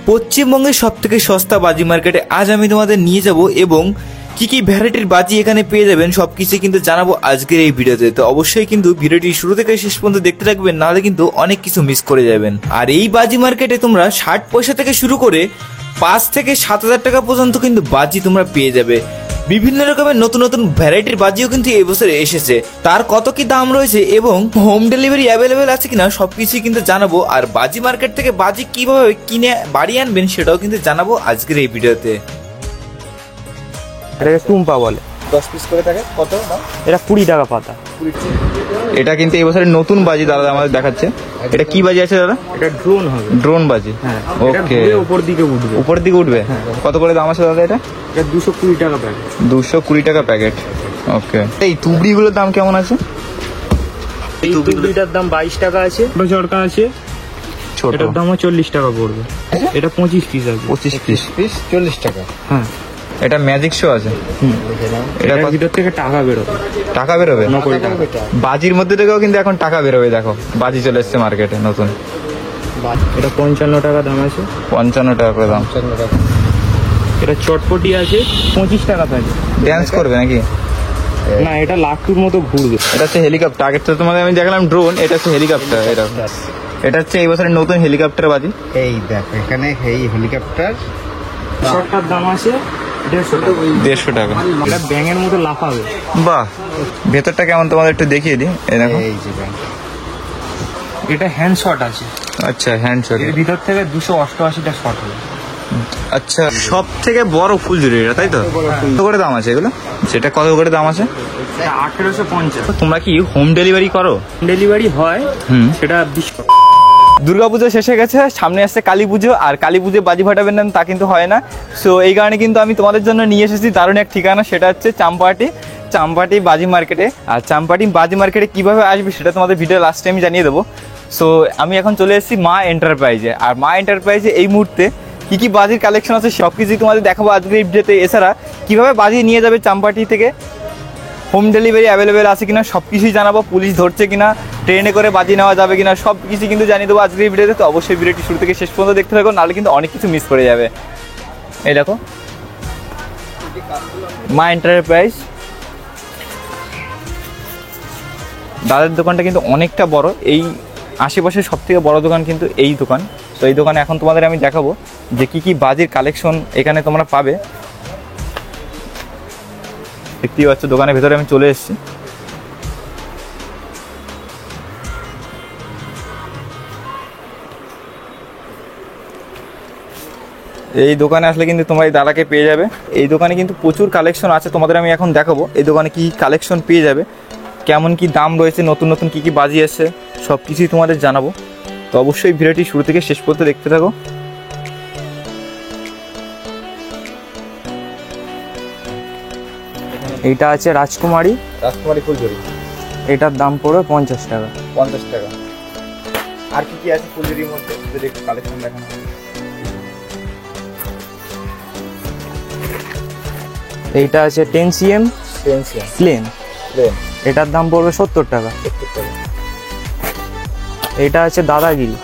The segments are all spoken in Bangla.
পশ্চিমবঙ্গের সবথেকে সস্তা বাজি মার্কেটে আজ আমি তোমাদের নিয়ে যাব এবং কি কি ভ্যারাইটির বাজি এখানে পেয়ে যাবেন সবকিছু কিন্তু জানাবো আজকের এই ভিডিওতে। তো অবশ্যই কিন্তু ভিডিওটি শুরু থেকে শেষ পর্যন্ত দেখতে থাকবেন, নাহলে কিন্তু অনেক কিছু মিস করে যাবেন। আর এই বাজি মার্কেটে তোমরা 60 পয়সা থেকে শুরু করে 5 থেকে 7,000 টাকা পর্যন্ত কিন্তু বাজি তোমরা পেয়ে যাবে। বিভিন্ন রকমের নতুন নতুন ভ্যারাইটির বাজিও কিন্তু এই বছরে এসেছে। তার কত কি দাম রয়েছে এবং হোম ডেলিভারি অ্যাভেলেবেল আছে কিনা সবকিছুই কিন্তু জানাবো। আর বাজি মার্কেট থেকে বাজি কিভাবে কিনে বাড়ি আনবেন সেটাও কিন্তু জানাবো আজকের এই ভিডিওতে। এটাকে টুম্পা বলে। 10 পিস করে থাকে, কত দাম? এটা 20 টাকা পাতা। এটা কিন্তু এই বছরের নতুন বাজি দাদা আমাদের দেখাচ্ছে। এটা কি বাজি আছে দাদা? এটা ড্রোন হবে। ড্রোন বাজি। হ্যাঁ, ওকে। উপর দিকে উঠবে। উপর দিকে উঠবে। কত করে দাম আছে দাদা এটা? এটা 220 টাকা প্যাকেট। 220 টাকা প্যাকেট। ওকে। এই তুবড়িগুলোর দাম কেমন আছে? এই তুবড়িটার দাম 22 টাকা আছে। ছোট চড়কা আছে, ছোট। এটার দামও 40 টাকা পড়বে। এটা 25 পিস আছে। 25 পিস 40 টাকা। হ্যাঁ, এটা ম্যাজিক শো আছে। এটা ভিতর থেকে টাকা বেরোবে। টাকা বেরোবে? 90 টাকা। বাজির মধ্যে থেকেও কিন্তু এখন টাকা বেরোবে। দেখো বাজি চলে এসছে মার্কেটে নতুন। এটা 55 টাকা দাম আছে। 55 টাকা করে দাম। এটা চটপটি আছে, 25 টাকা প্যাকেট। ড্যান্স করবে নাকি? না, এটা লাখটুর মতো ঘুরবে। এটা হচ্ছে হেলিকপ্টার। আগের তো তোমাদের আমি দেখালাম ড্রোন, এটা হচ্ছে হেলিকপ্টার। এটা হচ্ছে এই বছরের নতুন হেলিকপ্টার বাজি। এই দেখ এখানে এই হেলিকপ্টার শর্টটার দাম আছে 150 টাকা। এটা ব্যাঙের মতো লাফাবে। বাহ, ভেতরটা কেমন তোমাদের একটু দেখিয়ে দিই। এই দেখো। এই যে ব্যাংক। এটা হ্যান্ড শট আছে। আচ্ছা, হ্যান্ড শট। এর ভিতর থেকে 288টা শট হবে। আচ্ছা, সব থেকে বড় ফুলঝুরি এটা, তাই তো? কত করে দাম আছে এগুলো? সেটা কত করে দাম আছে? এটা 1850। তোমরা কি হোম ডেলিভারি করো? ডেলিভারি হয়, সেটা 20 টাকা। দুর্গাপুজো শেষ হয়ে গেছে, সামনে আসছে কালী পুজো। আর কালী পুজো বাজি ফাটাবেন না তা কিন্তু হয় না। সো এই কারণে কিন্তু আমি তোমাদের জন্য নিয়ে এসেছি দারুণ এক ঠিকানা, সেটা হচ্ছে চাম্পাহাটি বাজি মার্কেটে। আর চাম্পাহাটি বাজি মার্কেটে কীভাবে আসবে সেটা তোমাদের ভিডিও লাস্টে আমি জানিয়ে দেবো। সো আমি এখন চলে এসেছি মা এন্টারপ্রাইজে। আর মা এন্টারপ্রাইজে এই মুহূর্তে কী কী বাজির কালেকশন আছে সব কিছুই তোমাদের দেখাবো আজকের এই ভিডিওতে। এছাড়া কীভাবে বাজি নিয়ে যাবে চাম্পাহাটি থেকে, হোম ডেলিভারি অ্যাভেলেবেল আছে কিনা সব কিছুই জানাবো। পুলিশ ধরছে কিনা, ট্রেনে করে বাজি নেওয়া যাবে কিনা সব কিছু কিন্তু জানিয়ে দেবো আজকের এই ভিডিওতে। তো অবশ্যই ভিডিওটি শুরু থেকে শেষ পর্যন্ত দেখতে থাকো, নাহলে কিন্তু অনেক কিছু মিস করে যাবে। এই দেখো মা এন্টারপ্রাইজ। দাদার দোকানটা কিন্তু অনেকটা বড়, এই আশেপাশের সব থেকে বড় দোকান কিন্তু এই দোকান। তো এই দোকানে এখন তোমাদের আমি দেখাবো যে কী কী বাজির কালেকশন এখানে তোমরা পাবে। দেখতেই পাচ্ছ দোকানের ভেতরে আমি চলে এসেছি। এই দোকানে আসলে কিন্তু তোমরা এই দাদাকে পেয়ে যাবে। এই দোকানে কিন্তু প্রচুর কালেকশন আছে, তোমাদের আমি এখন দেখাবো এই দোকানে কি কালেকশন পেয়ে যাবে, কেমন কি দাম রয়েছে, নতুন নতুন কি কি বাজি আছে সব কিছুই তোমাদের জানাবো। তো অবশ্যই ভিডিওটি শুরু থেকে শেষ পর্যন্ত দেখতে থাকো। এইটা আছে রাজকুমারী ফুলঝুরি। এটার দাম পড়বে 50 টাকা। 50 টাকা। আর কি কি আছে ফুলঝুরির মধ্যে যদি একটু কালেকশন দেখানো? এইটা আছে 10 cm প্লেন। এটার দাম পড়বে 70 টাকা। এটা আছে দাদাগিরি।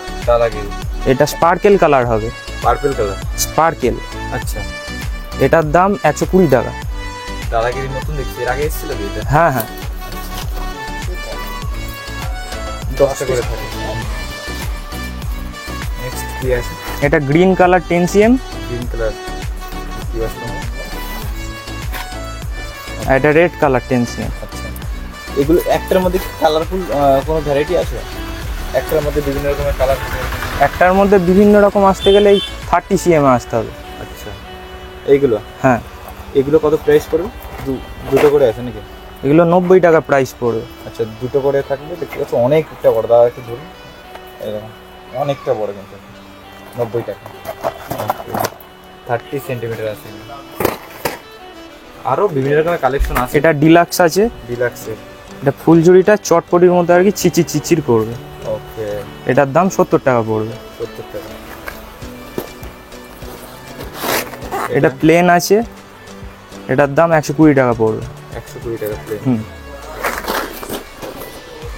এটা স্পার্কেল কালার হবে। Purple colour sparkle. আচ্ছা, এটার দাম 120 টাকা। দাদাগিরি নতুন দেখছি, এর আগে এসেছিল কি এটা? হ্যাঁ হ্যাঁ, 10 টাকা করে থাকে। নেক্সট কি আছে? এটা green colour 10 cm। Green colour কি আছে? এটা রেড কালার 10 cm। আচ্ছা, এগুলো একটার মধ্যে কালারফুল কোনো ভ্যারাইটি আছে? একটার মধ্যে বিভিন্ন রকমের কালার? একটার মধ্যে বিভিন্ন রকম আসতে গেলে এই 30 cm আসতে হবে। আচ্ছা, এইগুলো? হ্যাঁ। এগুলো কত প্রাইস পড়বে? দুটো করে আছে নাকি? এগুলো 90 টাকা প্রাইস পড়বে। আচ্ছা, দুটো করে থাকবে। দেখতে পাচ্ছ অনেকটা বড়, দাদা একটু ধরুন, এরকম অনেকটা বড় কিন্তু 90 টাকা। 30 সেন্টিমিটার আছে। আরও বিভিন্ন রকমের কালেকশন আছে। এটা ডিলাক্স আছে। ডিলাক্সের এটা ফুলঝুরিটা চটপটির মধ্যে আর কি চিচির করবে। ওকে। এটার দাম 70 টাকা পড়বে। 70 টাকা। এটা প্লেন আছে, এটার দাম 120 টাকা পড়বে। 120 টাকা প্লেন।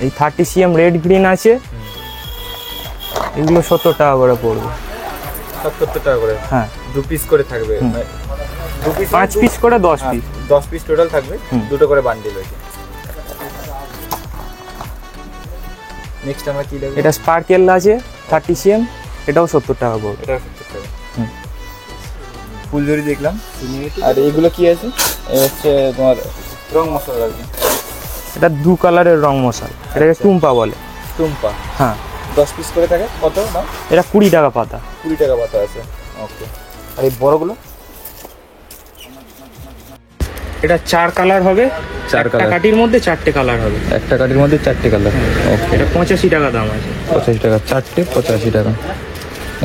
এই 30 cm রেড গ্রিন আছে, এগুলো 70 টাকা করে পড়বে। সব 70 টাকা করে। হ্যাঁ 2 পিস করে থাকবে, হুম। মানে 2 পিস 5 পিস করে 10 পিস। 10 পিস টোটাল থাকবে, হুম। দুটো করে বান্ডিল হয়েছে। নেক্সট আমরা কি দেখব? এটা স্পার্কেল আছে 30 cm, এটাও 70 টাকা পড়বে। এটা 70 টাকা। হুম। ফুলঝুরি দেখলাম। আর এগুলো কি আছে? এ হচ্ছে তোমার রং মশলা আর কি। এটা 2 কালারের রং মশাল, এটাকে টুম্পা বলে। টুম্পা। হ্যাঁ 10 পিস করে থাকে, কত দাম? এটা 20 টাকা পাতা। 20 টাকা পাতা আছে। ওকে। আর এই বড়গুলো? এটা 4 কালার হবে, 4 একটা কালার। কাঠির মধ্যে 4টে কালার হবে। একটা কাঠির মধ্যে 4টে কালার। ওকে। এটা 85 টাকা দাম আছে। 85 টাকা, 4টে 85 টাকা।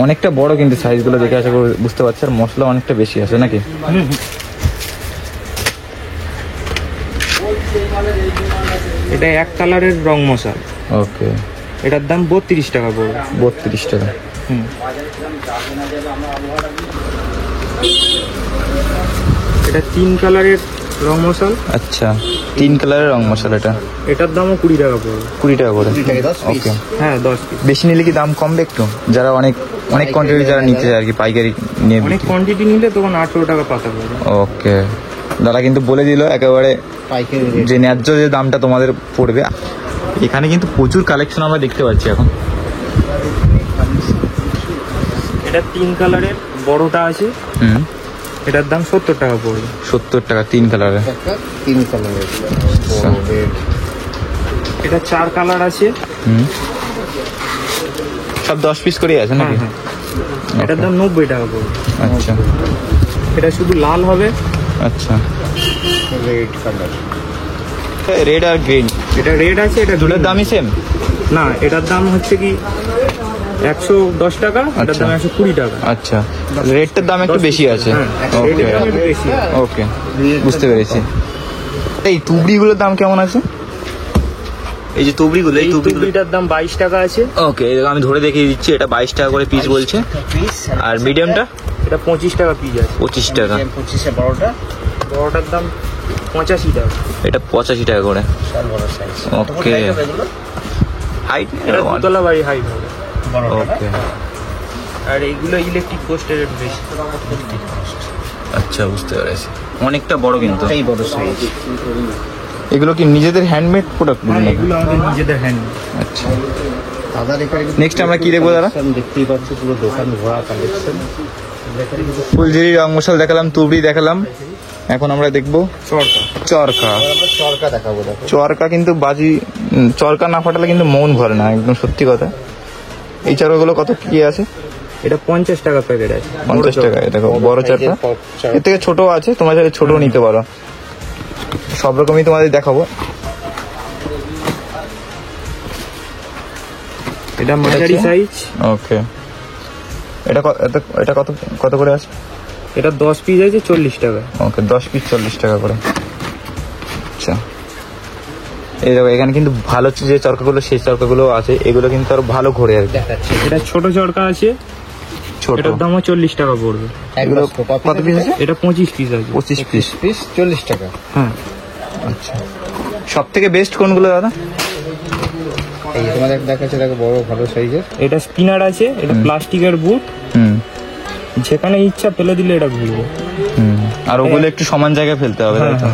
অনেকটা বড় কিন্তু সাইজগুলো দেখে আশা করি বুঝতে পারছি, আর মশলা অনেকটা বেশি আছে নাকি? এটা 1 কালারের রং মশাল, ওকে। এটার দাম 32 টাকা পড়বে। 32 টাকা। হুম। এটা 3 কালারের রং মশাল। আচ্ছা, 3 কালারের রং মশলা। এটা এটার দামও 20 টাকা পড়বে। 20 টাকা করে। 20 টাকায় 10 পিস। ওকে। হ্যাঁ 10 পিস। বেশি নিলে কি দাম কমবে একটু? যারা অনেক অনেক কোয়ান্টিটি যারা নিতে চায় আর কি, পাইকারি নিয়ে অনেক কোয়ান্টিটি নিলে তখন 18 টাকা পাতা পড়বে। ওকে। দাদা কিন্তু বলে দিল একেবারে পাইকারি রেট। যে ন্যায্য যে দামটা তোমাদের পড়বে। এখানে কিন্তু প্রচুর কালেকশন আমরা দেখতে পাচ্ছি এখন। এটা 3 কালারের বড়টা আছে, হুম। এটার দাম 70 টাকা পড়বে। 70 টাকা 3 কালারের। একটা 3 কালারের রেড। এটা 4 কালার আছে। হুম। সব 10 পিস করে আছে নাকি? হ্যাঁ, এটার দাম 90 টাকা পড়বে। আচ্ছা এটা শুধু লাল হবে। আচ্ছা। Red colour. রেড আর গ্রিন এটা রেড আছে, এটা দুটোর green। দামই সেম? না, এটার দাম হচ্ছে কি 110 টাকা, এটার আচ্ছা। দাম 120 টাকা। আচ্ছা, রেডটার দাম একটু বেশি আছে। হ্যাঁ, ওকে রেডের দাম একটু বেশি। ওকে, বুঝতে পেরেছি। এই তুবড়িগুলোর দাম কেমন আছে? এই যে তুবড়িগুলো, এই টুকরিটার দাম 22 টাকা আছে। ওকে, আমি ধরে দেখিয়ে দিচ্ছি, এটা 22 টাকা করে পিস বলছে। পিস। আর মিডিয়ামটা এটা 25 টাকা পিস আছে। 25 টাকা। 25 বড়টা, বড়টার দাম 85 টাকা। এটা 85 টাকা করে। বিশাল বড় সাইজ। ওকে। হাইট এটা দুতলা বাড়ি হাইট হবে। বড়টা। ওকে। আর এইগুলো ইলেকট্রিক পোস্টের বেশি। আচ্ছা, বুঝতে পেরেছি। অনেকটা বড় কিন্তু। এই বড় সাইজ। এগুলো কি নিজেদের হ্যান্ডমেড প্রোডাক্ট? এগুলো আমাদের নিজেদের হ্যান্ড। আচ্ছা। দাদার এখানে Next আমরা কি দেখবো দাদা? দেখতেই পাচ্ছি পুরো দোকান ভরা কালেকশন। ফুলঝুরি, রং মশাল দেখালাম, তুবড়ি দেখালাম। এখন আমরা দেখবো চরকা। চরকা। আমরা চরকা দেখাবো। দেখো চরকা কিন্তু বাজি, চরকা না ফাটালে কিন্তু মন ভরে না, একদম সত্যি কথা। এই চরকাগুলো কত কি আছে? এটা 50 টাকা প্যাকেট আছে। 50 টাকা। দেখো বড় চরকা, এর থেকে ছোট আছে, তোমরা চাইলে ছোট নিতে পারো। সব রকমই তোমাদের দেখাবো। এটা মাঝারি সাইজ। ওকে। এটা এটা কত কত করে আছে? এটা 10 পিস আছে 40 টাকা। ওকে, 10 পিস 40 টাকা করে। আচ্ছা, এই দেখো এখানে কিন্তু ভালো যে চরকাগুলো, সেই চরকাগুলো আছে। এগুলো কিন্তু আরো ভালো ঘোরে আর কি। দেখাচ্ছি। এটা ছোট চরকা আছে, ছোট। এটার দামও 40 টাকা পড়বে। এগুলো কত পিস আছে? এটা 25 পিস আছে। 25 পিস। পিস 40 টাকা। হ্যাঁ। আচ্ছা, সব থেকে বেস্ট কোনগুলো দাদা? এই তোমাদের দেখাচ্ছে, দেখো বড় ভালো সাইজের। এটা স্পিনার আছে, এটা প্লাস্টিকের বুট, হুম যেখানে ইচ্ছা ফেলে দিলে এটা ঘুরবে। হুম। আর ওগুলো একটু সমান জায়গায় ফেলতে হবে, তাই তো?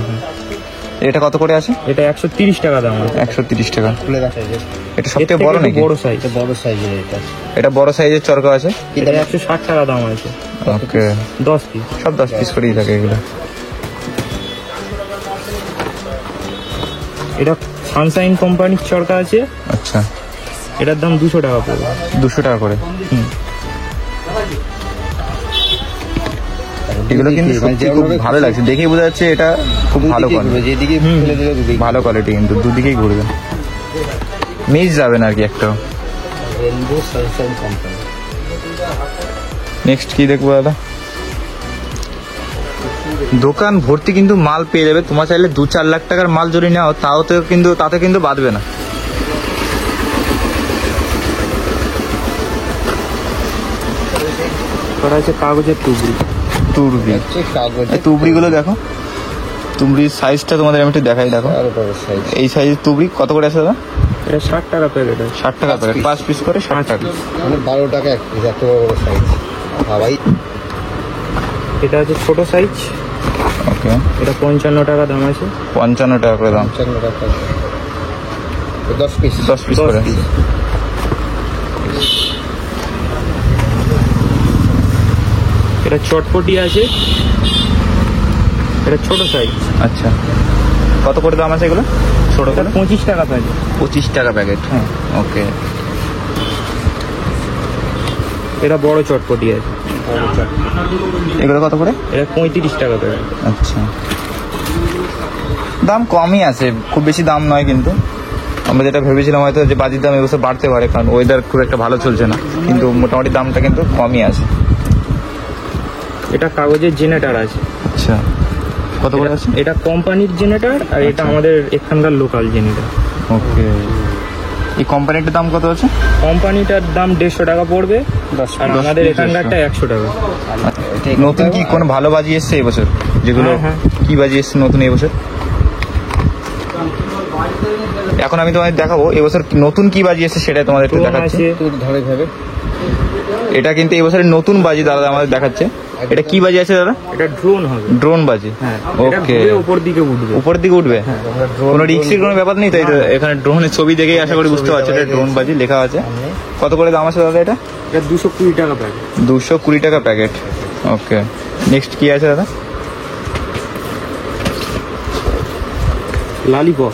এটা কত করে আছে? এটা 130 টাকা দাম আছে। 130 টাকা। খুলে দেখাচ্ছে। এটা সবথেকে বড় নাকি? বড় সাইজ। এটা বড় সাইজের এটা। এটা বড় সাইজের চরকা আছে। এটা 160 টাকা দাম আছে। ওকে, 10 পিস। সব 10 পিস করেই থাকে এগুলো। এটা সানশাইন কোম্পানির চরকা আছে, আচ্ছা, এটার দাম 200 টাকা পড়বে। 200 টাকা করে। হুম। এগুলো কিন্তু সত্যি খুব ভালো লাগছে, দেখেই বোঝা যাচ্ছে এটা খুব ভালো কোয়ালিটি। যেদিকে ফেলে দিলে দুদিকে ভালো কোয়ালিটি, কিন্তু দুদিকেই ঘুরবে, মিস যাবে না আর কি একটাও। Rainbow Sunshine company. নেক্সট কি দেখবো দাদা? দোকান ভর্তি কিন্তু মাল পেয়ে যাবে। তোমার চাইলে 2-4 লাখ টাকার মাল যদি নাও, তাতে কিন্তু বাঁধবে না। করা আছে কাগজের টুকরি। তুবড়ি, হচ্ছে কাগজ। তুবড়িগুলো দেখো, তুবড়ির সাইজটা তোমাদের আমি একটু দেখাই। দেখো আরো বড় সাইজ। এই সাইজের তুবড়ি কত করে আছে দাদা? এটা 60 টাকা প্যাকেট আছে। 60 টাকা প্যাকেট, 5 পিস করে 60 টাকা। মানে 12 টাকা এক পিস, এত বড় সাইজ। ভাই এটা আছে ছোট সাইজ, ওকে, এটা 55 টাকা দাম আছে। 55 টাকা করে দাম, 55 টাকা। 10 পিস 10 পিস করে। এটা চটপটি আছে, এটা ছোট সাইজ, আচ্ছা, কত করে দাম আছে এগুলো ছোট করে? 25 টাকা প্যাকেট। 25 টাকা প্যাকেট, হ্যাঁ। ওকে। এটা বড় চটপটি আছে, এগুলো কত করে? এটা 35 টাকা প্যাকেট। আচ্ছা, দাম কমই আছে, খুব বেশি দাম নয়। কিন্তু আমরা যেটা ভেবেছিলাম হয়তো যে বাজির দাম এবছর বাড়তে পারে, কারণ ওয়েদার খুব একটা ভালো চলছে না, কিন্তু মোটামুটি দামটা কিন্তু কমই আছে। এটা কাগজের জেনারেটর আছে। আচ্ছা, কত করে আছে? এটা কোম্পানির জেনারেটর আর এটা আচ্ছা। আমাদের এখানকার লোকাল জেনারেটর। ওকে, এই কোম্পানিটার দাম কত আছে? কোম্পানিটার দাম 150 টাকা পড়বে, আর আমাদের এখানকারটা 100 টাকা। নতুন কি কোনো ভালো বাজি এসছে এবছর? যেগুলো হ্যাঁ। কি বাজি এসছে নতুন এবছর? এখন আমি তোমাদের দেখাবো এবছর নতুন কি বাজি এসছে, সেটা তোমাদের একটু ড্রোন দেখাচ্ছি। আছে, তুই ধরে ভাবে এটা কিন্তু এবছরের নতুন বাজি দাদা আমাদের দেখাচ্ছে। এটা কি বাজি আছে দাদা? এটা ড্রোন হবে। ড্রোন বাজি, হ্যাঁ, এটা ওকে। ঘুরে উপর দিকে উঠবে। উপর দিকে উঠবে, কোনো রিস্কের কোনো ব্যাপার নেই তাই তো? এখানে ড্রোনের ছবি দেখেই আশা করি বুঝতে পারছো এটা ড্রোন বাজি লেখা আছে। কত করে দাম আছে দাদা এটা? এটা 220 টাকা প্যাকেট। 220 টাকা প্যাকেট, ওকে। নেক্সট কি আছে দাদা? লালিপপ,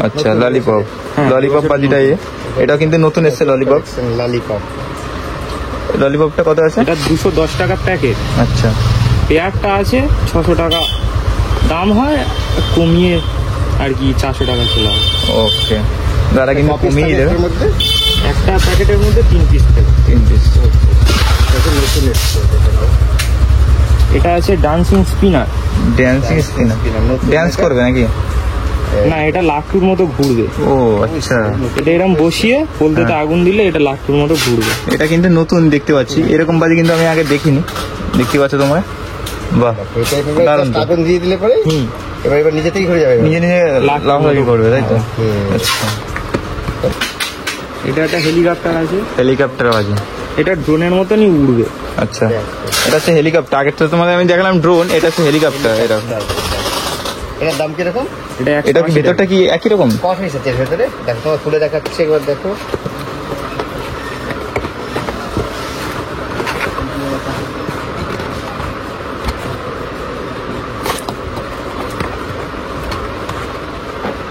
আচ্ছা, ললিপপ। হ্যাঁ, ললিপপ বাজিটা এটা কিন্তু নতুন এসছে ললিপপ। ললিপপ ললিপপটা কত আছে? এটা 210 টাকা প্যাকেট। আচ্ছা, পেয়ারটা আছে 600 টাকা দাম হয়, কমিয়ে আর কি 400 টাকা ছিল। ওকে, দাদা কিন্তু কমিয়ে দেবে। মধ্যে একটা প্যাকেটের মধ্যে 3 পিস থাকে। 3 পিস। নতুন এসছে এটা আছে dancing spinner. Dancing spinner, dance করবে নাকি? না, এটা লাট্টুর মতো ঘুরবে। ও আচ্ছা, এটা এরকম বসিয়ে পোলতেতে আগুন দিলে এটা লাট্টুর মতো ঘুরবে। এটা কিন্তু নতুন দেখতে পাচ্ছি, এরকম বাজি কিন্তু আমি আগে দেখিনি। দেখতে পাচ্ছ তোমরা? বাহ, এটা দারুণ তো। আগুন দিয়ে দিলে পরে হুম, এবার নিজে থেকেই ঘুরে যাবে। নিজে নিজে লাফালাফি করবে তাই তো? হুম। আচ্ছা, এটা একটা হেলিকপ্টার আছে, হেলিকপ্টার বাজি, এটা ড্রোনের মতনই উড়বে। আচ্ছা। এটা হচ্ছে হেলিকপ্টার, আগেরটা তোমাদের আমি দেখালাম ড্রোন, এটা হচ্ছে হেলিকপ্টার। এটা এটার দাম কিরকম? এটা এটা কি ভেতরটা কি একই রকম? কত পিস আছে এর ভেতরে? দেখো তোমার খুলে দেখাচ্ছে, একবার দেখো।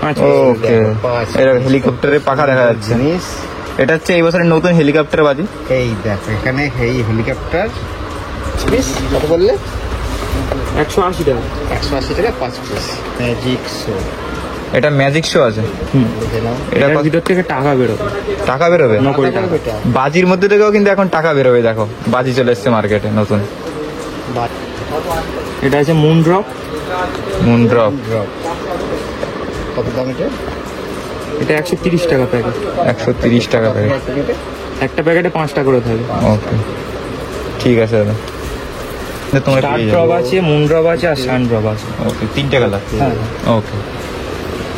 আচ্ছা, ওকে, এটা হেলিকপ্টারের পাখা দেখা যাচ্ছে। জিনিস এটা হচ্ছে এই বছরের নতুন হেলিকপ্টার বাজি। এই দেখো এখানে এই হেলিকপ্টার পিস কত বললে? 180 টাকা। 180 টাকা 5 পিস। ম্যাজিক শো এটা ম্যাজিক শো আছে। দেখে নাও। এটা এটার কত ভিতর থেকে টাকা বেরোবে। টাকা বেরোবে? নকল টাকা। এটা বাজির মধ্যে থেকেও কিন্তু এখন টাকা বেরোবে। দেখো বাজি চলে এসছে মার্কেটে নতুন। এটা আছে moon drop. Moon drop, drop কত দাম এটা? এটা 130 টাকা প্যাকেট। 130 টাকা প্যাকেট, একটা প্যাকেটে 5টা করে থাকে। ওকে, ঠিক আছে দাদা। তোমরা স্টার পেয়ে ড্রপ যাবে। আছে, মুন ড্রপ আছে আর সান ড্রপ আছে। ওকে, 3টে কালার। হ্যাঁ, ওকে,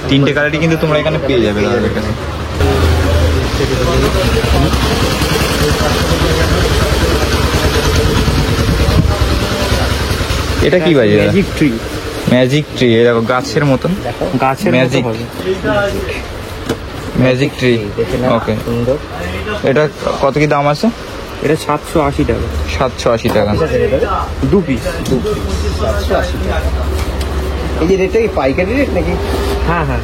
3টে কালারই কিন্তু তোমরা এখানে পেয়ে যাবে দাদাদের কাছে। এটা কি বাজি? Magic tree. ম্যাজিক ট্রি, এরকম গাছের মতন। গাছের মতো Magic। হবে। ম্যাজিক ট্রি, দেখে নাও ওকে। সুন্দর। এটা কত কি দাম আছে? এটা 780 টাকা। 780 টাকা। 2 পিস। 780 টাকা। এই যে রেটটা কি পাইকারি রেট নাকি? হ্যাঁ হ্যাঁ,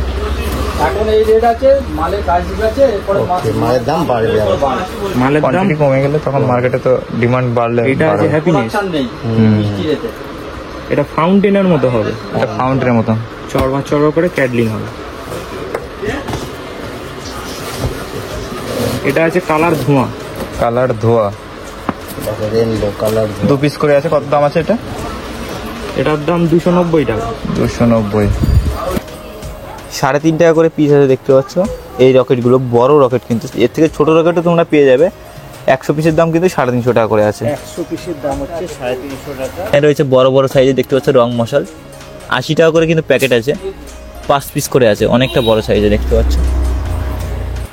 এখন এই রেট আছে, মালের কাজ ঠিক আছে, এরপরে ওকে, মালের দাম বাড়বে আবার। মালের দাম। কোয়ান্টিটি কমে গেলে তখন মার্কেটে তো ডিমান্ড বাড়লে এটা আছে বাড়বে। হ্যাপিনেস। অপশন নেই মিষ্টি রেটে। এটা ফাউন্টেনের মতো হবে, এটা ফাউন্টেনের মতন। চড়বা চড়বা করে ক্যাডলিং হবে। এটা আছে কালার ধোঁয়া। কালার ধোয়া, রেনবো কালার 2 পিস করে আছে। কত দাম আছে এটা? এটার দাম 290 টাকা। 290। 3.5 টাকা করে পিস আছে, দেখতে পাচ্ছ। এই রকেটগুলো বড় রকেট, কিন্তু এর থেকে ছোট রকেটও তোমরা পেয়ে যাবে। 100 পিসের দাম কিন্তু 350 টাকা করে আছে। 100 পিসের দাম হচ্ছে 350 টাকা। এখানে রয়েছে বড় বড় সাইজে, দেখতে পাচ্ছ রং মশাল। 80 টাকা করে কিন্তু প্যাকেট আছে, 5 পিস করে আছে, অনেকটা বড় সাইজে দেখতে পাচ্ছ।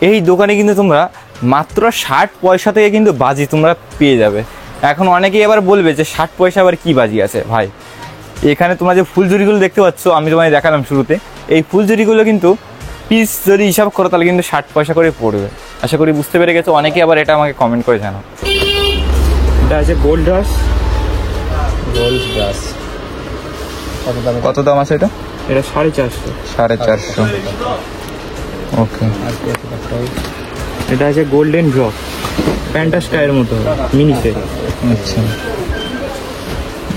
এই দোকানে কিন্তু তোমরা মাত্র 60 পয়সা থেকে কিন্তু বাজি তোমরা পেয়ে যাবে। এখন অনেকেই আবার বলবে যে 60 পয়সা আবার কি বাজি আছে ভাই। এখানে তোমরা যে ফুলঝুরিগুলো দেখতে পাচ্ছ, আমি তোমায় দেখালাম শুরুতে, এই ফুলঝুরিগুলো কিন্তু পিস যদি হিসাব করো তাহলে কিন্তু 60 পয়সা করে পড়বে। আশা করি বুঝতে পেরে গেছো। অনেকে আবার এটা আমাকে কমেন্ট করে জানো। এটা আছে গোল্ড রাশ। গোল্ড ব্রাশ কত দাম? কত দাম আছে এটা? এটা 450। 450। ওকে। এটা আছে গোল্ডেন ড্রপ, ফ্যান্টাস্টাইয়ের মতো মিনি সেট। আচ্ছা,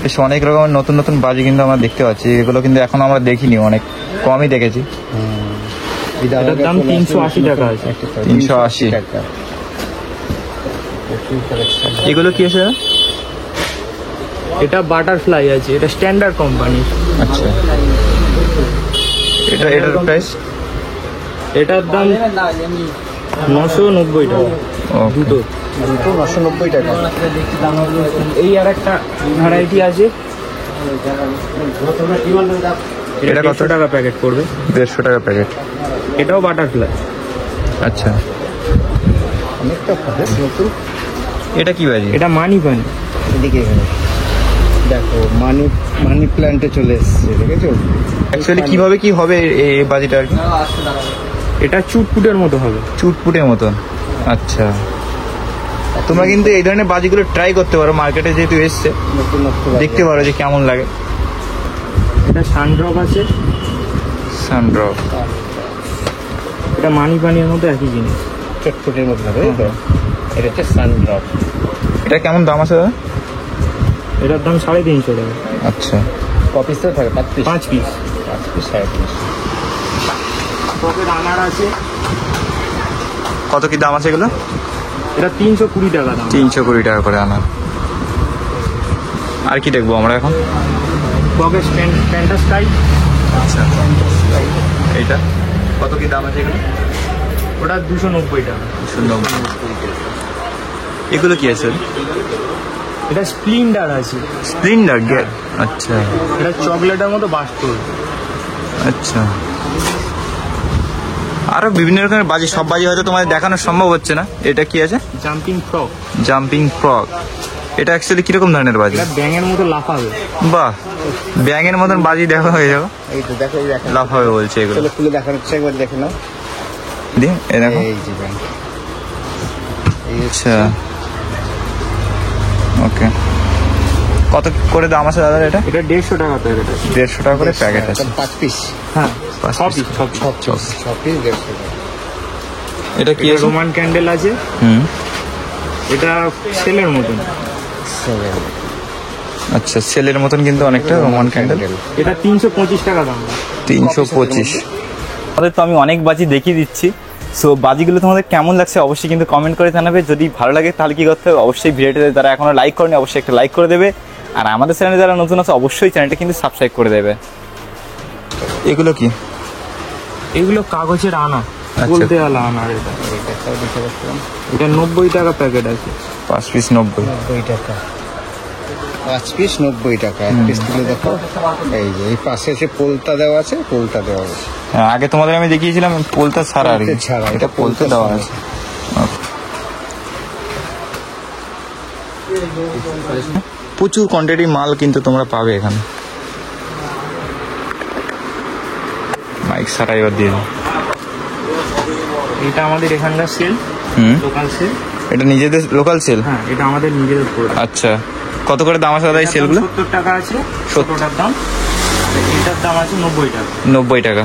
বেশ অনেক রকমের নতুন নতুন বাজি কিন্তু আমরা দেখতে পাচ্ছি। এগুলো কিন্তু এখন আমরা দেখিনি, অনেক কমই দেখেছি। এটার দাম 380 টাকা আছে। 380 টাকা। এগুলো কি আছে? এটা বাটারফ্লাই আছে, এটা স্ট্যান্ডার্ড কোম্পানি। আচ্ছা, এটার প্রাইস? এটার দাম 990 টাকা। দুটো 990 টাকা। এই আর একটা ভ্যারাইটি আছে, এটা কত টাকা প্যাকেট পড়বে? 150 টাকা প্যাকেট। এটাও বাটারফ্লাই। আচ্ছা, অনেকটা বেশ নতুন। এটা কি বাজি? এটা মানি পানি। এদিকে এখানে দেখো মানি প্ল্যান্টে চলে এসেছে, দেখেছো? অ্যাকচুয়ালি কিভাবে কি হবে এই বাজিটা আর কি? এটা চুটপুটের মতো হবে। চুটপুটের মতন। আচ্ছা, তোমরা কিন্তু এই ধরনের বাজিগুলো ট্রাই করতে পারো, মার্কেটে যেহেতু এসছে নতুন দেখতে পারো যে কেমন লাগে। এটা সানড্রপ আছে, সানড্রপ। এটা মানি পানির মতো একই জিনিস। চটপটের মধ্যে হবে, তাই তো? এটা হচ্ছে সানড্রপ। এটা কেমন দাম আছে দাদা? এটার দাম 350 টাকা। আচ্ছা, কপিস তো থাকে 5 পিস। 5 পিস। 5 পিস 350। পকেট আনার আছে, কত কি দাম আছে এগুলো? এটা 320 টাকা দাম। 320 টাকা করে আনা। আর কি দেখবো আমরা এখন? পকেট ফ্যান্টাস্টাই। আচ্ছা, এইটা কত কি দাম আছে এগুলো? ওটা 290 টাকা। সুন্দর। এগুলো কি আছে? এটা স্প্লিন্ডার আছে। স্প্লিন্ডার গেট। আচ্ছা এটা চকলেটের মতো বাস্ট করবে। আচ্ছা, আরো বিভিন্ন রকমের বাজি, সব বাজি হয়তো তোমাদের দেখানো সম্ভব হচ্ছে না। এটা কি আছে? Jumping frock. Jumping frock. এটা অ্যাকচুয়ালি কিরকম ধরনের বাজি? এটা ব্যাঙের মতো লাফাবে। বাহ, ব্যাঙের মতন বাজি দেখা হয়ে যাবে। এই তো দেখো, এই দেখো লাফাবে বলছে এগুলো। চলো খুলে দেখানো হচ্ছে, একবার দেখে নাও। দিয়ে এই দেখো। এই যে ব্যাংক। আচ্ছা, ওকে। কত করে দাম আছে দাদা এটা? এটা 150 টাকা প্যাকেট আছে। 150 টাকা করে প্যাকেট আছে। 5 পিস। হ্যাঁ, 5 সব piece। সব 6 পিস 150 টাকা। এটা কি এটা আছে? রোমান ক্যান্ডেল আছে। হুম, এটা সেলের মতন। 7। আচ্ছা, সেলের মতন কিন্তু অনেকটা রোমান ক্যান্ডেল। এটা 325 টাকা দাম। 325। আমাদের তো আমি অনেক বাজি দেখিয়ে দিচ্ছি। সো বাজিগুলো তোমাদের কেমন লাগছে অবশ্যই কিন্তু কমেন্ট করে জানাবে। যদি ভালো লাগে তাহলে কি করতে হবে, অবশ্যই ভিডিওটাতে যারা এখনো লাইক করেনি অবশ্যই একটা লাইক করে দেবে। আর আমাদের চ্যানেলে যারা নতুন আছে অবশ্যই চ্যানেলটা কিন্তু সাবস্ক্রাইব করে দেবে। এগুলো কি? এগুলো কাগজের আনা, বলতে আলা আনা। এটা 90 টাকা প্যাকেট আছে। 5 পিস 90। 90 টাকা। 5 পিস 90 টাকা। এক পিস তুলে দেখো। এই যে এই পাশে এসে পোলতা দেওয়া আছে, পোলতা দেওয়া আছে। হ্যাঁ, আগে তোমাদের আমি দেখিয়েছিলাম পোলতা ছাড়া আর কি। পোলতা ছাড়া, এটা পোলতা দেওয়া ছাড়া। আছে। প্রচুর কোয়ান্টিটি মাল কিন্তু তোমরা পাবে এখানে। মাইক ছাড়া এবার দিয়ে দাও। এটা আমাদের এখানকার সেল, হুম, লোকাল সেল। এটা নিজেদের লোকাল সেল? হ্যাঁ, এটা আমাদের নিজেদের প্রোডাক্ট। আচ্ছা, কত করে দাম আছে দাদা এই সেলগুলো? 70 টাকা আছে ছোটটার দাম। এটার দাম আছে 90 টাকা। 90 টাকা।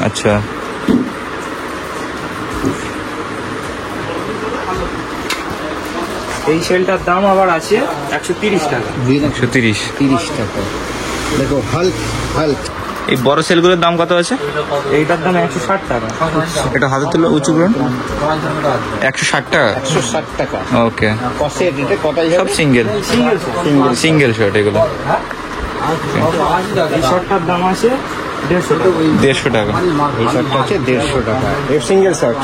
আচ্ছা, এই সেলটার দাম আবার আছে 130 টাকা। 130। 30 টাকা। দেখো হাল্ক, হাল্ক। এই বড় সেলগুলোর দাম কত আছে? এইটার দাম 160 টাকা। এটা হাতে তুলে উঁচু করুন। 160 টাকা। 160 টাকা। ওকে, কসে এটা কটাই সব হবে? সিঙ্গেল সিঙ্গেল শট এগুলো। এই শর্টটার দাম আছে 150 টাকা। 150 টাকা। এই শর্টটা আছে 150 টাকা। এই সিঙ্গেল শর্ট।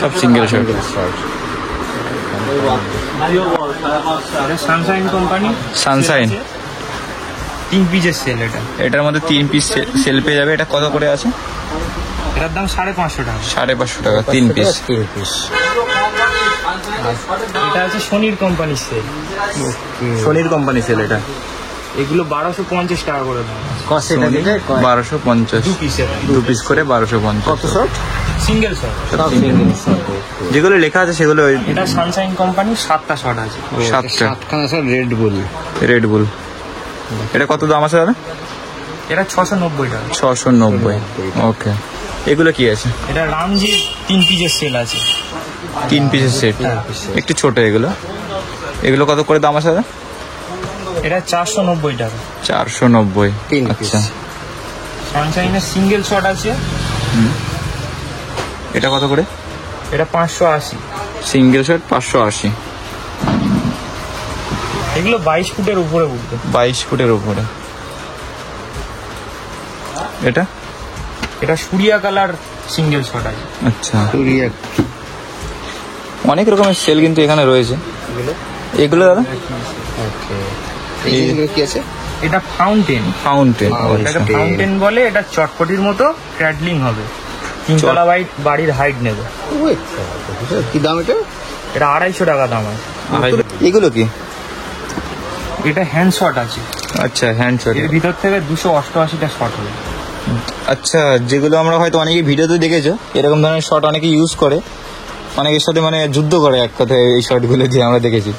সব সিঙ্গেল শট। শর্ট। এটা সানশাইন কোম্পানি। সানশাইন। 3 পিসের সেল এটা। এটার মধ্যে 3 পিস সেল পেয়ে যাবে। এটা কত করে আছে? এটার দাম 550 টাকা। 550 টাকা 3 পিস। 3 পিস। এটা আছে সোনির কোম্পানির সেল। সোনির কোম্পানি সেল এটা। এগুলো 1250 টাকা করে দাম। কসে এটা দিলে 1250, 2 পিসের, 2 পিস করে 1250। কত শট? Single shot. যেগুলো লেখা আছে সেগুলো ওই এটা সানশাইন কোম্পানির 7টা শট আছে। 7টা সাতখানা shot Red Bull. Red Bull. এটা কত দাম আছে দাদা? এটা 690 টাকা। 690। ওকে, এগুলো কি আছে? এটা রামজি 3 পিসের সেল আছে। 3 পিসের সেট, একটু ছোট এগুলো। এগুলো কত করে দাম আছে দাদা? এটা 490 টাকা। 490। তিন আচ্ছা, সানশাইনের সিঙ্গেল শট আছে, এটা কত করে? এটা 580। Single shot 580। এগুলো 22 ফুটের উপরে উঠবে। 22 ফুটের উপরে। এটা এটা সুরিয়া কালার সিঙ্গেল শট আছে। আচ্ছা, কুড়িয়া। অনেক রকমের সেল কিন্তু এখানে রয়েছে। এগুলো দাদা এইগুলো কি আছে? এটা ফাউন্টেন। ফাউন্টেন। এটাকে ফাউন্টেন বলে। এটা চটপটির মতো ক্র্যাডলিং হবে। 3 তলা বাড়ির হাইট নেবে। ওই তো, কি দাম এটা? এটা 250 টাকা দাম আছে। এগুলো কি? এটা হ্যান্ড শট আছে। আচ্ছা, হ্যান্ড শট। এর ভিতর থেকে 288টা শট হবে। আচ্ছা, যেগুলো আমরা হয়তো অনেকে ভিডিওতে দেখেছো, এরকম ধরনের শট অনেকে ইউজ করে, অনেকের সাথে মানে যুদ্ধ করে এক কথায় এই শটগুলো যে আমরা দেখেছি।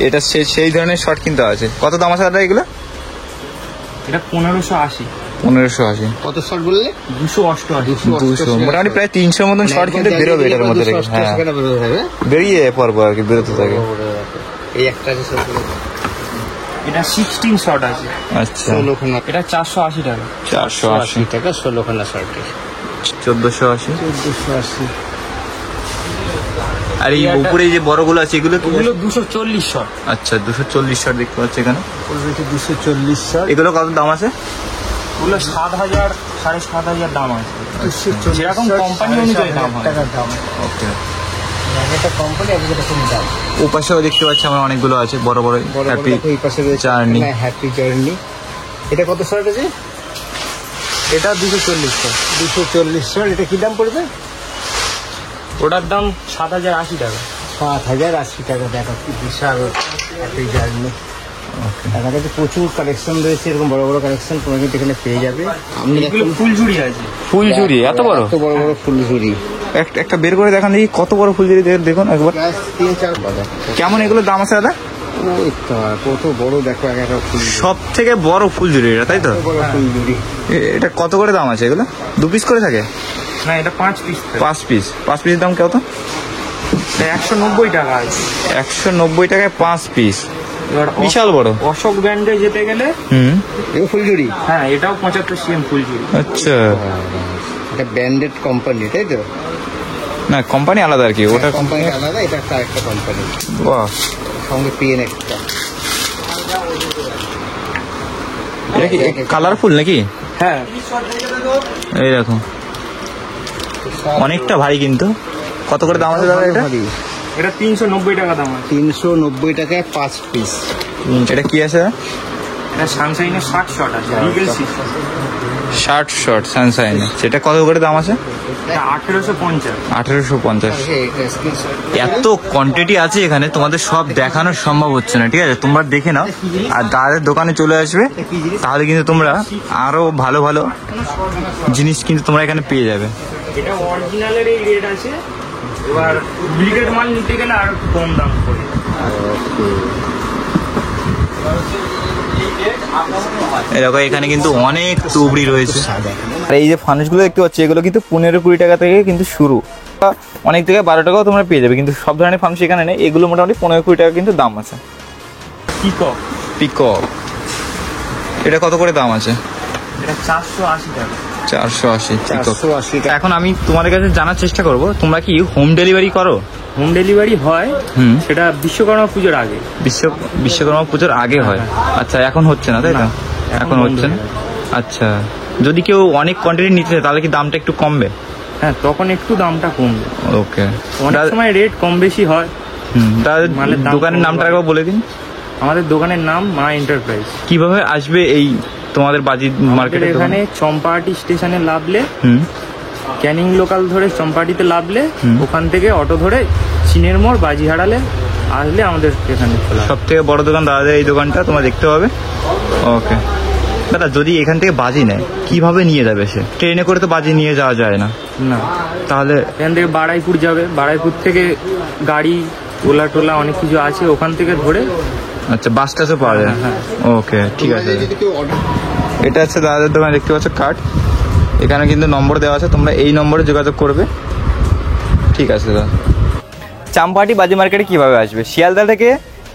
এটা সেই ধরনের শট কিন্তু আছে। কত দাম আছে দাদা এগুলো? এটা 1580। 1580। কত শট বললে? 288। 200, মোটামুটি প্রায় 300 মতন শট কিন্তু বেরোবে এটার মধ্যে থেকে। হ্যাঁ, বেরিয়ে পরপর আর কি বেরোতে থাকে। এই একটা আছে সবগুলো। এটা 16 শট আছে। আচ্ছা, 16খানা। এটা 480 টাকা। 480 টাকা 16খানা শর্টের। 1480। 1480। আর এই উপরে যে বড়গুলো আছে এগুলো কি? ওগুলো 240 শট। আচ্ছা, 240 শট দেখতে পাচ্ছি এখানে। 240 শট। এগুলো কত দাম আছে? ওগুলো 7000 7500 দাম আছে। যেরকম কোম্পানি অনুযায়ী দাম হয়। টাকার দাম। ওকে, একটা কোম্পানি আছে যেটা কম দাম। ও পাশেও দেখতে পাচ্ছি আমরা অনেকগুলো আছে বড় বড়। বড় হ্যাপি দেখো এই পাশে রয়েছে জার্নি। Happy journey. এটা কত শট আছে? এটা 240 শট। 240 শট। এটা কি দাম পড়বে? ওটার দাম 7080 টাকা। 7080 টাকা। দেখো কি বিশাল হ্যাপি জার্নি। আমার কাছে প্রচুর কালেকশন রয়েছে, এরকম বড় বড় কালেকশন তোমরা কিন্তু এখানে পেয়ে যাবে। আমি এগুলো ফুলঝুরি আছে। ফুলঝুরি এত বড়? এত বড় বড় ফুলঝুরি। একটা বের করে দেখান দেখি কত বড় ফুলঝুরি। দেখুন একবার 3-4 বাদা। কেমন এগুলো দাম আছে দাদা? ওই তো কত বড় দেখো, একটা ফুলঝুরি। সব থেকে বড় ফুলঝুরি এটা, তাই তো? কত বড় ফুলঝুরি। এটা কত করে দাম আছে এগুলো? 2 পিস করে থাকে? না, এটা 5 পিস। 5 পিস। 5 পিসের দাম কত? এটা 190 টাকা আছে। 190 টাকায় 5 পিস। এবার বিশাল বড়। অশোক ব্র্যান্ডে যেতে গেলে এই ফুলঝুরি। হ্যাঁ, এটাও 75 সিএম ফুলঝুরি। আচ্ছা, এটা ব্র্যান্ডেড কোম্পানি, তাই তো? না কোম্পানি আলাদা আর কি। ওটা কোম্পানি আলাদা, এটা একটা কোম্পানি। বাহ, সঙ্গে পিএন একটা। এটা কি কালারফুল নাকি? হ্যাঁ, এই দেখো অনেকটা ভারী কিন্তু। কত করে দাম আছে দাদা এটা? এটা 390 টাকা দাম আছে। 390 টাকায় 5 পিস। এটা কি আছে? এটা সানশাইনের 60 শট আছে। Rigel 60 shot Sunshine. সেটা কত করে দাম আছে? এটা 1850। 1850। এটা স্ক্রিনশট। এত কোয়ান্টিটি আছে এখানে, তোমাদের সব দেখানো সম্ভব হচ্ছে না। ঠিক আছে, তোমরা দেখে নাও আর দাদাদের দোকানে চলে আসবে, তাহলে কিন্তু তোমরা আরো ভালো ভালো জিনিস কিন্তু তোমরা এখানে পেয়ে যাবে। এটা অরিজিনালের এই রেট আছে। এবার ডুপ্লিকেট মাল নিতে গেলে আর একটু কম দাম পড়ে। এরকম এখানে কিন্তু অনেক তুবড়ি রয়েছে। আর এই যে ফানুসগুলো দেখতে পাচ্ছি, এগুলো কিন্তু 15-20 টাকা থেকে কিন্তু শুরু। অনেক থেকে 12 টাকাও তোমরা পেয়ে যাবে, কিন্তু সব ধরনের ফানুস এখানে নেই। এগুলো মোটামুটি 15-20 টাকা কিন্তু দাম আছে। পিকক। পিকক, এটা কত করে দাম আছে? এটা 480 টাকা। 480 পিকক। 480 টাকা। এখন আমি তোমাদের কাছে জানার চেষ্টা করব, তোমরা কি হোম ডেলিভারি করো? হোম ডেলিভারি হয়, সেটা বিশ্বকর্মা পুজোর আগে। বিশ্বকর্মা পুজোর আগে হয়? আচ্ছা, এখন হচ্ছে না তাই তো? এখন হচ্ছে না। আচ্ছা, যদি কেউ অনেক কোয়ান্টিটি নিতে চায় তাহলে কি দামটা একটু কমবে? হ্যাঁ, তখন একটু দামটা কমবে। ওকে, অনেক সময় রেট কম বেশি হয়। তাহলে মালের দাম দোকানের নামটা একবার বলে দিন। আমাদের দোকানের নাম মা এন্টারপ্রাইজ। কিভাবে আসবে এই তোমাদের বাজি মার্কেটে? এখানে চম্পাহাটি স্টেশনে নামলে, ক্যানিং লোকাল ধরে চম্পাহাটিতে নামলে, ওখান থেকে অটো ধরে চীনের মোড় বাজি হারালে আসলে আমাদের এখানে খোলা। সব থেকে বড় দোকান দাদাদের এই দোকানটা তোমরা দেখতে পাবে। ওকে দাদা, যদি এখান থেকে বাজি নেয় কিভাবে নিয়ে যাবে সে? ট্রেনে করে তো বাজি নিয়ে যাওয়া যায় না, না, তাহলে এখান থেকে বাড়াইপুর যাবে, বাড়াইপুর থেকে গাড়ি ওলা টোলা অনেক কিছু আছে, ওখান থেকে ধরে। আচ্ছা, বাস টাসও পাওয়া যায়। হ্যাঁ। ওকে, ঠিক আছে। এটা হচ্ছে দাদাদের দোকান, দেখতে পাচ্ছ কার্ড, এখানে কিন্তু নম্বর দেওয়া আছে, তোমরা এই নম্বরে যোগাযোগ করবে। ঠিক আছে দাদা। চাম্পাহাটি বাজি মার্কেটে কিভাবে আসবে? শিয়ালদা থেকে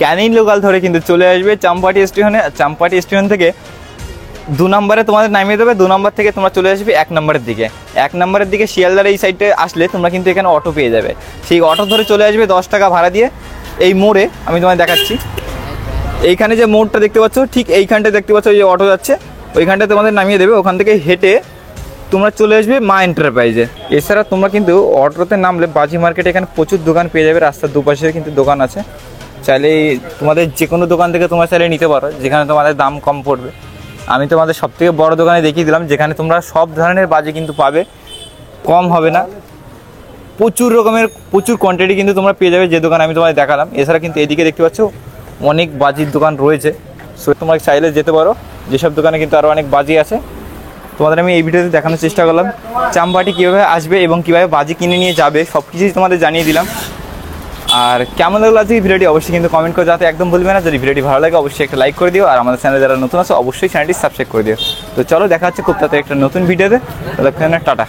ক্যানিং লোকাল ধরে কিন্তু চলে আসবে চাম্পাহাটি স্টেশনে। চাম্পাহাটি স্টেশন থেকে 2 নম্বরে তোমাদের নামিয়ে দেবে, 2 নম্বর থেকে তোমরা চলে আসবে 1 নম্বরের দিকে। 1 নম্বরের দিকে শিয়ালদার এই সাইডে আসলে তোমরা কিন্তু এখানে অটো পেয়ে যাবে। সেই অটো ধরে চলে আসবে 10 টাকা ভাড়া দিয়ে। এই মোড়ে আমি তোমায় দেখাচ্ছি, এইখানে যে মোড়টা দেখতে পাচ্ছ, ঠিক এইখানটা দেখতে পাচ্ছ যে অটো যাচ্ছে, ওইখানটা তোমাদের নামিয়ে দেবে। ওখান থেকে হেঁটে তোমরা চলে আসবে মা এন্টারপ্রাইজে। এছাড়া তোমরা কিন্তু অটোতে নামলে বাজি মার্কেটে এখানে প্রচুর দোকান পেয়ে যাবে, রাস্তার দুপাশে কিন্তু দোকান আছে। চাইলে তোমাদের যে কোনো দোকান থেকে তোমরা চাইলে নিতে পারো, যেখানে তোমাদের দাম কম পড়বে। আমি তোমাদের সবথেকে বড় দোকানে দেখিয়ে দিলাম, যেখানে তোমরা সব ধরনের বাজি কিন্তু পাবে, কম হবে না, প্রচুর কোয়ান্টিটি কিন্তু তোমরা পেয়ে যাবে যে দোকান আমি তোমাদের দেখালাম। এছাড়া কিন্তু এদিকে দেখতে পাচ্ছ অনেক বাজির দোকান রয়েছে, সো তোমরা চাইলে যেতে পারো। যেসব দোকানে কিন্তু আরও অনেক বাজি আছে, তোমাদের আমি এই ভিডিওতে দেখানোর চেষ্টা করলাম চাম্পাহাটি কীভাবে আসবে এবং কীভাবে বাজি কিনে নিয়ে যাবে, সব কিছুই তোমাদের জানিয়ে দিলাম। আর কেমন লাগলো আজকে এই ভিডিওটি অবশ্যই কিন্তু কমেন্ট করে যাতে একদম ভুলবে না। যদি ভিডিওটি ভালো লাগে অবশ্যই একটা লাইক করে দিও, আর আমাদের চ্যানেলে যারা নতুন আছে অবশ্যই চ্যানেলটি সাবস্ক্রাইব করে দিও। তো চলো, দেখা হচ্ছে খুব তাড়াতাড়ি একটা নতুন ভিডিওতে। ততক্ষণে টাটা।